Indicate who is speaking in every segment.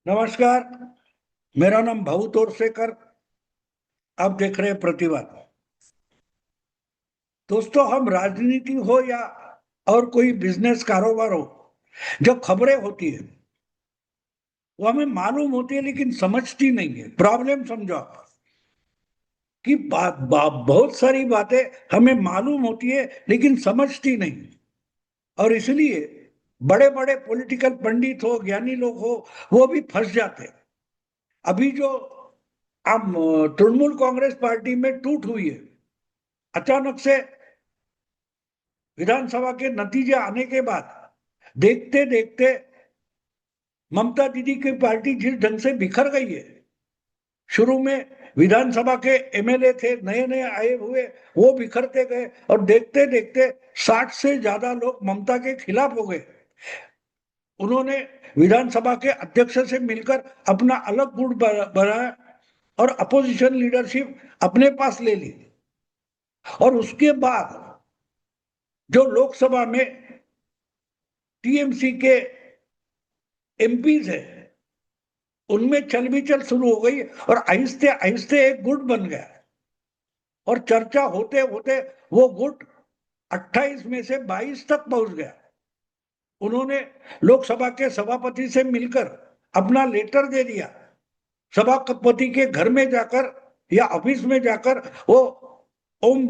Speaker 1: नमस्कार। मेरा नाम भाऊ तोरसेकर। आप देख रहे हैं प्रतिवाद। दोस्तों, हम राजनीति हो या और कोई बिजनेस कारोबार हो, जब खबरें होती है वो हमें मालूम होती है लेकिन समझती नहीं है। प्रॉब्लम समझो आप कि बहुत सारी बातें हमें मालूम होती है लेकिन समझती नहीं। और इसलिए बड़े बड़े पॉलिटिकल पंडित हो, ज्ञानी लोग हो, वो भी फंस जाते हैं। अभी जो अब तृणमूल कांग्रेस पार्टी में टूट हुई है, अचानक से विधानसभा के नतीजे आने के बाद देखते देखते ममता दीदी की पार्टी जिस ढंग से बिखर गई है। शुरू में विधानसभा के एमएलए थे, नए नए आए हुए, वो बिखरते गए और देखते देखते 60 से ज्यादा लोग ममता के खिलाफ हो गए। उन्होंने विधानसभा के अध्यक्ष से मिलकर अपना अलग गुट बनाया और अपोजिशन लीडरशिप अपने पास ले ली। और उसके बाद जो लोकसभा में टीएमसी के एमपीज है, उनमें चलबिचल शुरू हो गई और आहिस्ते आहिस्ते एक गुट बन गया। और चर्चा होते होते वो गुट 28 में से 22 तक पहुंच गया। उन्होंने लोकसभा के सभापति से मिलकर अपना लेटर दे दिया। सभापति के घर में जाकर या ऑफिस में जाकर वो ओम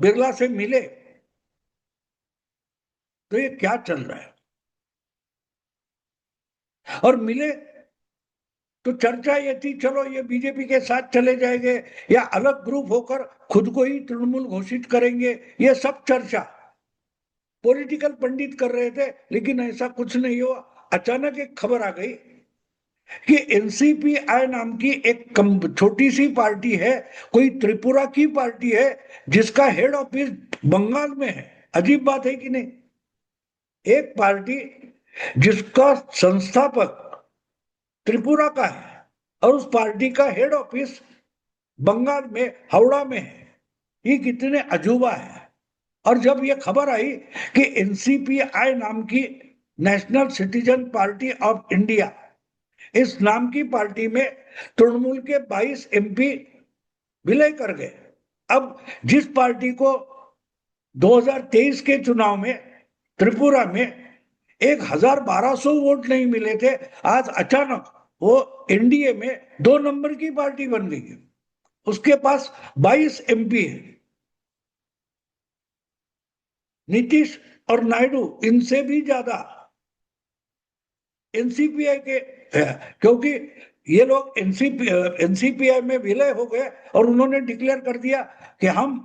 Speaker 1: बिरला से मिले। तो ये क्या चल रहा है? और मिले तो चर्चा ये थी, चलो ये बीजेपी के साथ चले जाएंगे या अलग ग्रुप होकर खुद को ही तृणमूल घोषित करेंगे। ये सब चर्चा पॉलिटिकल पंडित कर रहे थे, लेकिन ऐसा कुछ नहीं हुआ। अचानक एक खबर आ गई कि एनसीपीआई नाम की एक छोटी सी पार्टी है, कोई त्रिपुरा की पार्टी है, जिसका हेड ऑफिस बंगाल में है। अजीब बात है कि नहीं? एक पार्टी जिसका संस्थापक त्रिपुरा का है और उस पार्टी का हेड ऑफिस बंगाल में हावड़ा में है। ये कितने अजूबा है। और जब ये खबर आई कि एनसीपीआई नाम की national citizen party of India, इस नाम की पार्टी में तृणमूल के 22 एमपी विलय कर गए। अब जिस पार्टी को 2023 के चुनाव में त्रिपुरा में 1,1200 वोट नहीं मिले थे, आज अचानक वो एनडीए में 2 नंबर की पार्टी बन गई है। उसके पास 22 एमपी है। नीतीश और नायडू इनसे भी ज्यादा एनसीपीआई के क्योंकि ये लोग एनसीपीआई में विलय हो गए और उन्होंने डिक्लेयर कर दिया कि हम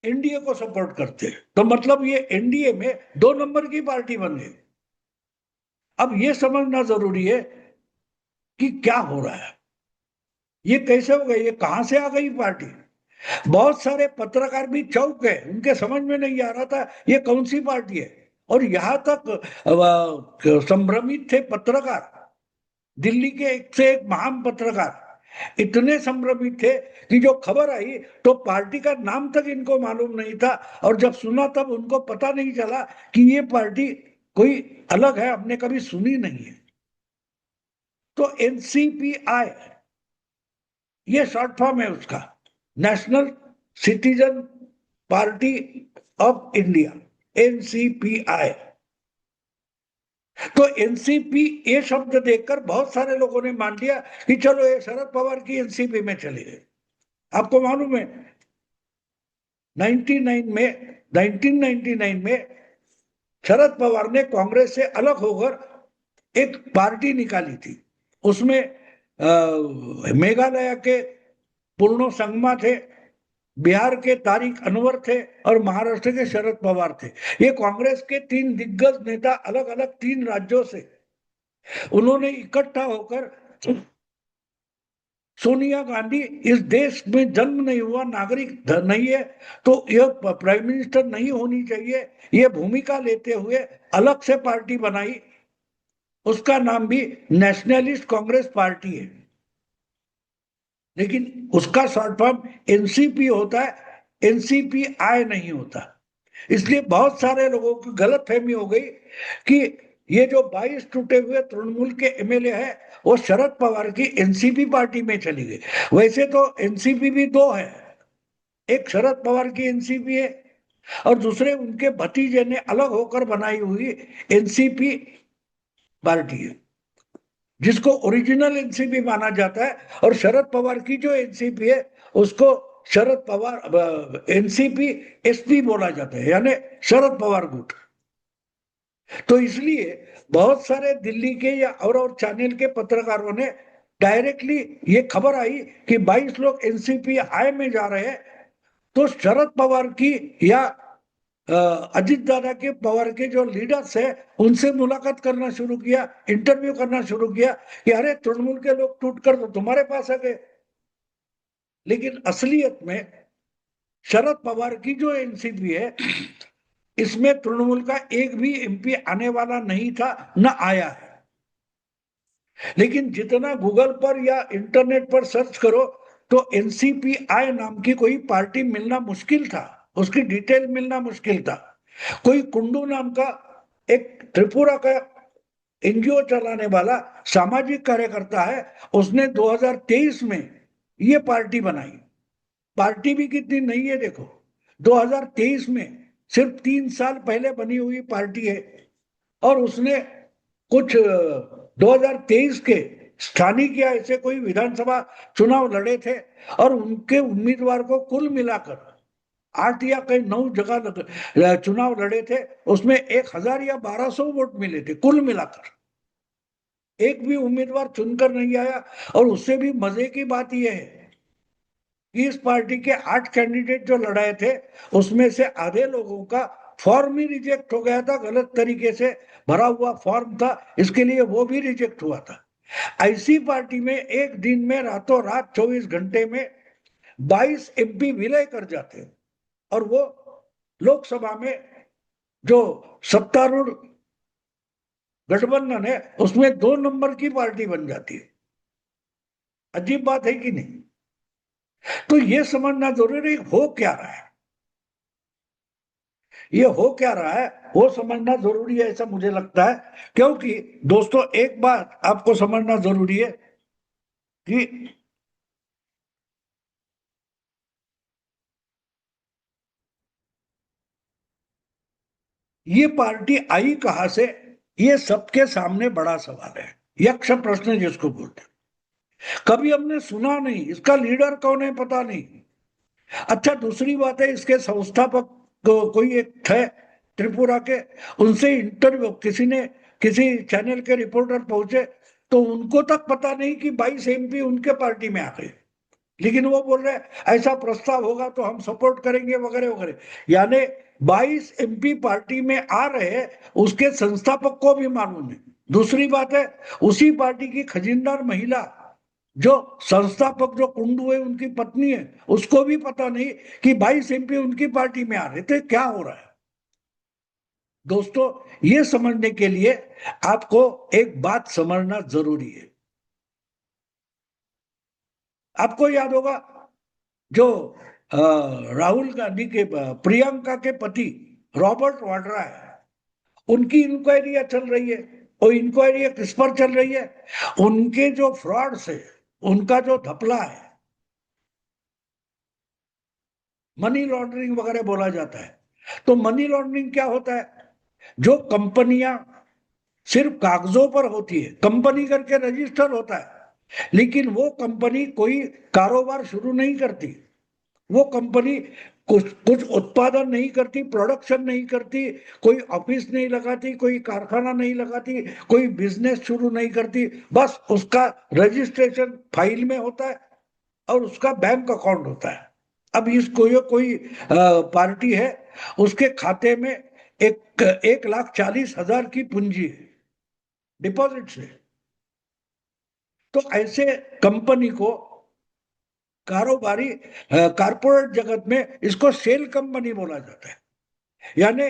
Speaker 1: एनडीए को सपोर्ट करते हैं। तो मतलब ये एनडीए में 2 नंबर की पार्टी बन गई। अब ये समझना जरूरी है कि क्या हो रहा है, ये कैसे हो गई, ये कहां से आ गई पार्टी। बहुत सारे पत्रकार भी चौंक गए, उनके समझ में नहीं आ रहा था ये कौन सी पार्टी है। और यहां तक संभ्रमित थे पत्रकार, दिल्ली के एक से एक महान पत्रकार इतने संभ्रमित थे कि जो खबर आई तो पार्टी का नाम तक इनको मालूम नहीं था। और जब सुना तब उनको पता नहीं चला कि ये पार्टी कोई अलग है, हमने कभी सुनी नहीं है। तो एनसीपीआई, ये शॉर्ट फॉर्म है उसका, national citizen party of India, NCPI. तो एनसीपी ये शब्द देखकर बहुत सारे लोगों ने मान लिया कि चलो ये शरद पवार की एनसीपी में चले गए। आपको मालूम है 99 में 1999 में शरद पवार ने कांग्रेस से अलग होकर एक पार्टी निकाली थी। उसमें मेघालय के पूर्णो संगमा थे, बिहार के तारिक अनवर थे और महाराष्ट्र के शरद पवार थे। ये कांग्रेस के 3 दिग्गज नेता अलग अलग 3 राज्यों से उन्होंने इकट्ठा होकर, सोनिया गांधी इस देश में जन्म नहीं हुआ, नागरिक नहीं है, तो यह प्राइम मिनिस्टर नहीं होनी चाहिए, ये भूमिका लेते हुए अलग से पार्टी बनाई। उसका नाम भी नेशनलिस्ट कांग्रेस पार्टी है, लेकिन उसका शॉर्ट फॉर्म एनसीपी होता है, एनसीपी आई नहीं होता। इसलिए बहुत सारे लोगों की गलत फहमी हो गई कि ये जो 22 टूटे हुए तृणमूल के एमएलए है वो शरद पवार की एनसीपी पार्टी में चली गई। वैसे तो एनसीपी भी दो है, एक शरद पवार की एनसीपी है और दूसरे उनके भतीजे ने अलग होकर बनाई हुई एनसीपी पार्टी है, जिसको ओरिजिनल एनसीपी माना जाता है। और शरद पवार की जो एनसीपी है उसको शरद पवार एनसीपी एसपी बोला जाता है, यानी शरद पवार गुट। तो इसलिए बहुत सारे दिल्ली के या और चैनल के पत्रकारों ने डायरेक्टली ये खबर आई कि 22 लोग एनसीपी आय में जा रहे हैं, तो शरद पवार की या अजीत दादा के पवार के जो लीडर्स है उनसे मुलाकात करना शुरू किया, इंटरव्यू करना शुरू किया कि अरे तृणमूल के लोग टूटकर तो तुम्हारे पास आ गए। लेकिन असलियत में शरद पवार की जो एनसीपी है इसमें तृणमूल का एक भी एमपी आने वाला नहीं था, न आया है। लेकिन जितना गूगल पर या इंटरनेट पर सर्च करो तो एनसीपीआई नाम की कोई पार्टी मिलना मुश्किल था, उसकी डिटेल मिलना मुश्किल था। कोई कुंडू नाम का एक त्रिपुरा का एनजीओ चलाने वाला सामाजिक कार्यकर्ता है, उसने 2023 में ये पार्टी बनाई। पार्टी भी कितनी नई है देखो, 2023 में, सिर्फ 3 साल पहले बनी हुई पार्टी है। और उसने कुछ 2023 के स्थानिक या ऐसे कोई विधानसभा चुनाव लड़े थे और उनके उम्मीदवार को कुल मिलाकर 8 या कई 9 जगह चुनाव लड़े थे, उसमें 1000 या 1200 वोट मिले थे कुल मिलाकर। एक भी उम्मीदवार चुनकर नहीं आया। और उससे भी मजे की बात यह है कि इस पार्टी के 8 कैंडिडेट जो लड़ाए थे उसमें से आधे लोगों का फॉर्म ही रिजेक्ट हो गया था, गलत तरीके से भरा हुआ फॉर्म था, इसके लिए वो भी रिजेक्ट हुआ था। ऐसी पार्टी में एक दिन में रातों रात 24 घंटे में 22 एमपी विलय कर जाते हैं और वो लोकसभा में जो सत्तारूढ़ गठबंधन है उसमें 2 नंबर की पार्टी बन जाती है। अजीब बात है कि नहीं? तो ये समझना जरूरी हो क्या रहा है, ये हो क्या रहा है वो समझना जरूरी है, ऐसा मुझे लगता है। क्योंकि दोस्तों एक बात आपको समझना जरूरी है कि ये पार्टी आई कहां से, ये सबके सामने बड़ा सवाल है, यक्ष प्रश्न जिसको बोलते हैं। कभी हमने सुना नहीं, इसका लीडर कौन है पता नहीं। अच्छा दूसरी बात है, इसके संस्थापक कोई एक थे त्रिपुरा के, उनसे इंटरव्यू किसी चैनल के रिपोर्टर पहुंचे तो उनको तक पता नहीं कि 22 एमपी उनके पार्टी में आ गए। लेकिन वो बोल रहे ऐसा प्रस्ताव होगा तो हम सपोर्ट करेंगे वगैरह वगैरह। यानी 22 एमपी पार्टी में आ रहे हैं, उसके संस्थापक को भी मालूम है। दूसरी बात है, उसी पार्टी की खजिनदार महिला जो संस्थापक जो कुंडू है उनकी पत्नी है, उसको भी पता नहीं कि 22 एमपी उनकी पार्टी में आ रहे थे। क्या हो रहा है दोस्तों? ये समझने के लिए आपको एक बात समझना जरूरी है। आपको याद होगा जो राहुल गांधी के प्रियंका के पति रॉबर्ट वाड्रा है, उनकी इंक्वायरी चल रही है। और इंक्वायरी किस पर चल रही है? उनके जो फ्रॉड से, उनका जो धपला है, मनी लॉन्ड्रिंग वगैरह बोला जाता है। तो मनी लॉन्ड्रिंग क्या होता है? जो कंपनियां सिर्फ कागजों पर होती है, कंपनी करके रजिस्टर होता है, लेकिन वो कंपनी कोई कारोबार शुरू नहीं करती, वो कंपनी कुछ कुछ उत्पादन नहीं करती, प्रोडक्शन नहीं करती, कोई ऑफिस नहीं लगाती, कोई कारखाना नहीं लगाती, कोई बिजनेस शुरू नहीं करती, बस उसका रजिस्ट्रेशन फाइल में होता है और उसका बैंक अकाउंट होता है। अब इसको ये कोई पार्टी है, उसके खाते में 1,40,000 की पूंजी है डिपॉजिट से। तो ऐसे कंपनी को कारोबारी कारपोरेट जगत में इसको सेल कंपनी बोला जाता है। यानी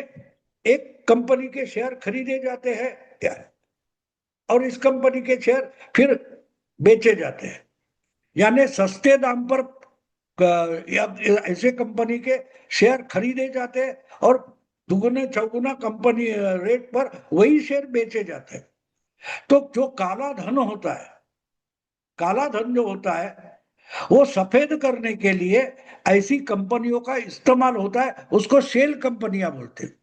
Speaker 1: एक कंपनी के शेयर खरीदे जाते हैं और इस कंपनी के शेयर फिर बेचे जाते हैं। यानी सस्ते दाम पर ऐसे कंपनी के शेयर खरीदे जाते हैं और दुगुने चौगुना कंपनी रेट पर वही शेयर बेचे जाते हैं। तो जो काला धन होता है, काला धन जो होता है वो सफेद करने के लिए ऐसी कंपनियों का इस्तेमाल होता है, उसको शेल कंपनियां बोलते हैं।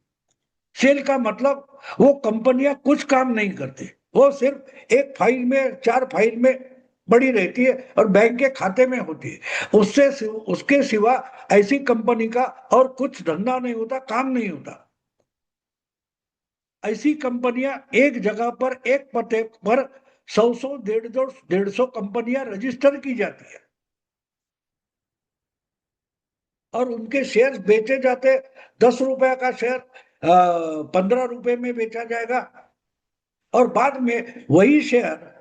Speaker 1: शेल का मतलब वो कंपनियां कुछ काम नहीं करती, वो सिर्फ एक फाइल में, चार फाइल में पड़ी रहती है और बैंक के खाते में होती है। उसके सिवा ऐसी कंपनी का और कुछ धंधा नहीं होता, काम नहीं होता। ऐसी कंपनियां एक जगह पर, एक पते पर 100 150 कंपनियां रजिस्टर की जाती है और उनके शेयर बेचे जाते। 10 रुपए का शेयर 15 रुपए में बेचा जाएगा और बाद में वही शेयर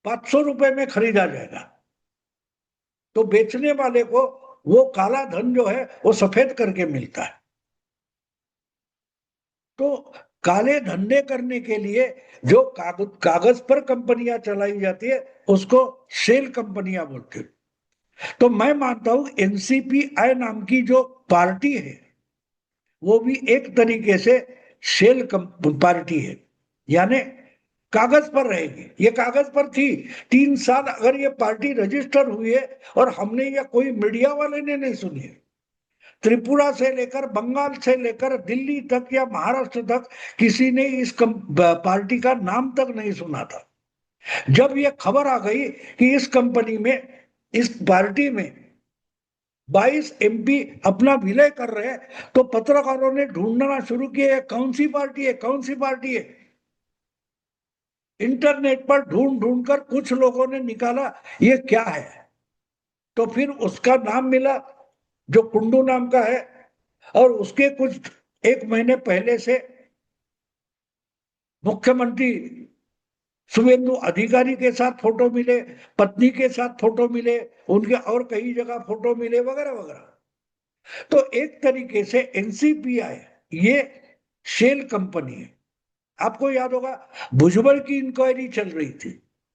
Speaker 1: 500 रुपए में खरीदा जाएगा। तो बेचने वाले को वो काला धन जो है वो सफेद करके मिलता है। तो काले धंधे करने के लिए जो कागज पर कंपनियां चलाई जाती है उसको सेल कंपनियां बोलते हैं। तो मैं मानता हूं एनसीपीआई नाम की जो पार्टी है वो भी एक तरीके से सेल पार्टी है, यानी कागज पर रहेगी। ये कागज पर थी। 3 साल अगर ये पार्टी रजिस्टर हुई है और हमने या कोई मीडिया वाले ने नहीं सुनी है, त्रिपुरा से लेकर, बंगाल से लेकर दिल्ली तक या महाराष्ट्र तक किसी ने इस पार्टी का नाम तक नहीं सुना था। जब ये खबर आ गई कि इस कंपनी में, इस पार्टी में 22 एमपी अपना विलय कर रहे हैं, तो पत्रकारों ने ढूंढना शुरू किया कौन सी पार्टी है, कौन सी पार्टी है। इंटरनेट पर ढूंढ ढूंढ कर कुछ लोगों ने निकाला ये क्या है, तो फिर उसका नाम मिला जो कुंडू नाम का है। और उसके कुछ एक महीने पहले से मुख्यमंत्री शुभेंदु अधिकारी के साथ फोटो मिले, पत्नी के साथ फोटो मिले, उनके और कई जगह फोटो मिले, वगैरह वगैरह। तो एक तरीके से एनसीपीआई ये शेल कंपनी है। आपको याद होगा भुजबल की इंक्वायरी चल रही थी,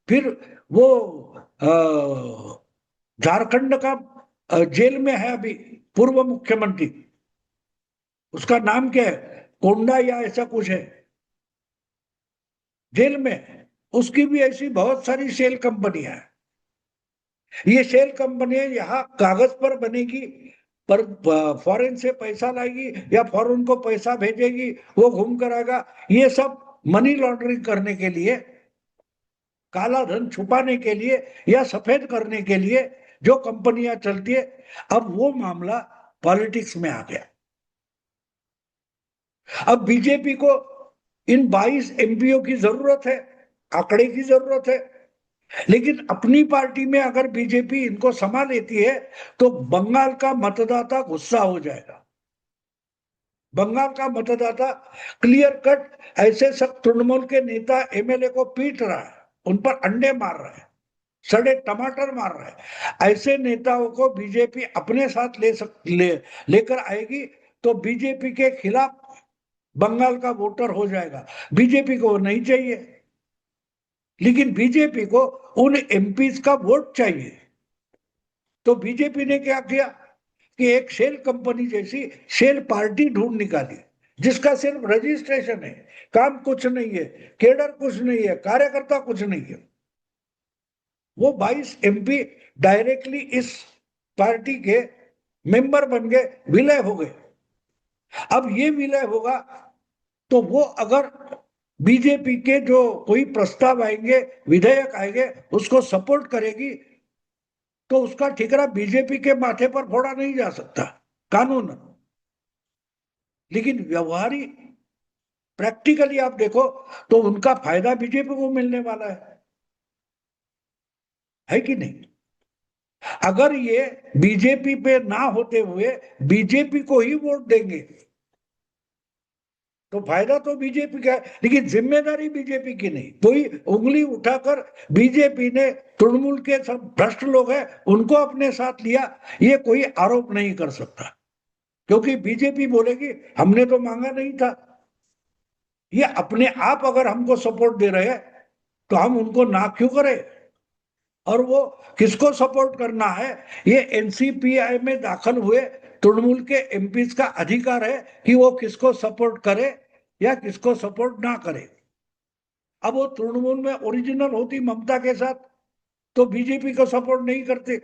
Speaker 1: फिर वो झारखंड का जेल में है अभी पूर्व मुख्यमंत्री, उसका नाम क्या है, कोंडा या ऐसा कुछ है, जेल में। उसकी भी ऐसी बहुत सारी सेल कंपनियां हैं। ये सेल कंपनियां यहाँ कागज पर बनेगी पर फॉरेन से पैसा लाएगी या फॉरेन को पैसा भेजेगी, वो घूम कर आएगा। ये सब मनी लॉन्ड्रिंग करने के लिए, काला धन छुपाने के लिए या सफेद करने के लिए जो कंपनियां चलती है, अब वो मामला पॉलिटिक्स में आ गया। अब बीजेपी को इन 22 एमपीओ की जरूरत है, आंकड़े की जरूरत है। लेकिन अपनी पार्टी में अगर बीजेपी इनको समा लेती है तो बंगाल का मतदाता गुस्सा हो जाएगा। बंगाल का मतदाता क्लियर कट ऐसे सब तृणमूल के नेता एमएलए को पीट रहा है, उन पर अंडे मार रहा है, सड़े टमाटर मार रहा है, ऐसे नेताओं को बीजेपी अपने साथ लेकर आएगी तो बीजेपी के खिलाफ बंगाल का वोटर हो जाएगा। बीजेपी को नहीं चाहिए, लेकिन बीजेपी को उन एमपी का वोट चाहिए। तो बीजेपी ने क्या किया कि एक शेल कंपनी जैसी शेल पार्टी ढूंढ निकाली जिसका सिर्फ रजिस्ट्रेशन है, काम कुछ नहीं है, केडर कुछ नहीं है, कार्यकर्ता कुछ नहीं है। वो 22 एमपी डायरेक्टली इस पार्टी के मेंबर बन गए, विलय हो गए। अब ये विलय होगा तो वो अगर बीजेपी के जो कोई प्रस्ताव आएंगे, विधेयक आएंगे, उसको सपोर्ट करेगी तो उसका ठिकरा बीजेपी के माथे पर फोड़ा नहीं जा सकता कानून। लेकिन व्यवहारी प्रैक्टिकली आप देखो तो उनका फायदा बीजेपी को मिलने वाला है कि नहीं। अगर ये बीजेपी पे ना होते हुए बीजेपी को ही वोट देंगे तो फायदा तो बीजेपी का है, लेकिन जिम्मेदारी बीजेपी की नहीं। कोई उंगली उठाकर बीजेपी ने, तृणमूल के सब भ्रष्ट लोग हैं उनको अपने साथ लिया, ये कोई आरोप नहीं कर सकता, क्योंकि बीजेपी बोलेगी हमने तो मांगा नहीं था। ये अपने आप अगर हमको सपोर्ट दे रहे हैं तो हम उनको ना क्यों करें। और वो किसको सपोर्ट करना है, ये एनसीपीआई में दाखिल हुए तृणमूल के एमपीज का अधिकार है कि वो किसको सपोर्ट करे या किसको सपोर्ट ना करे। अब वो तृणमूल में ओरिजिनल होती ममता के साथ तो बीजेपी को सपोर्ट नहीं करते।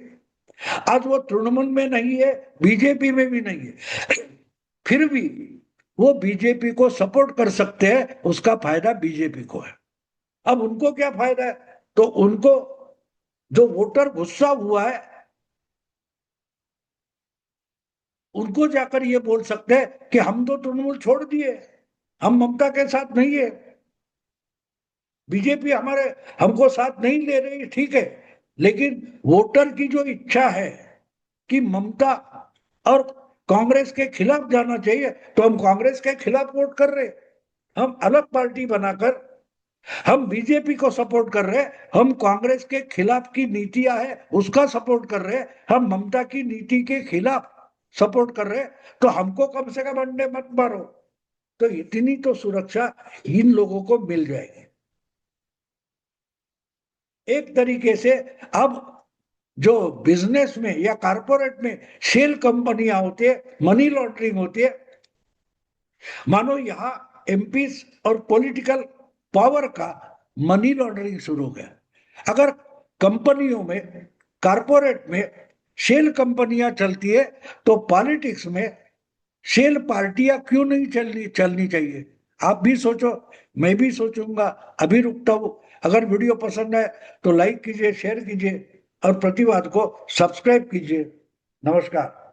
Speaker 1: आज वो तृणमूल में नहीं है, बीजेपी में भी नहीं है, फिर भी वो बीजेपी को सपोर्ट कर सकते हैं, उसका फायदा बीजेपी को है। अब उनको क्या फायदा है? तो उनको जो वोटर गुस्सा हुआ है उनको जाकर ये बोल सकते हैं कि हम तो तृणमूल छोड़ दिए, हम ममता के साथ नहीं है, बीजेपी हमारे हमको साथ नहीं ले रही, ठीक है, लेकिन वोटर की जो इच्छा है कि ममता और कांग्रेस के खिलाफ जाना चाहिए तो हम कांग्रेस के खिलाफ वोट कर रहे, हम अलग पार्टी बनाकर हम बीजेपी को सपोर्ट कर रहे, हम कांग्रेस के खिलाफ की नीतियां है उसका सपोर्ट कर रहे, हम ममता की नीति के खिलाफ सपोर्ट कर रहे, तो हमको कम से कम अंडे मत मारो। तो इतनी तो सुरक्षा इन लोगों को मिल जाएगी। एक तरीके से अब जो बिजनेस में या कारपोरेट में शेल कंपनियां होती है, मनी लॉन्ड्रिंग होती है, मानो यहां एमपी और पॉलिटिकल पावर का मनी लॉन्ड्रिंग शुरू हो गया। अगर कंपनियों में, कारपोरेट में शेल कंपनियां चलती है तो पॉलिटिक्स में शेल पार्टियां क्यों नहीं चलनी चाहिए? आप भी सोचो, मैं भी सोचूंगा। अभी रुकता हूं। अगर वीडियो पसंद है तो लाइक कीजिए, शेयर कीजिए और प्रतिवाद को सब्सक्राइब कीजिए। नमस्कार।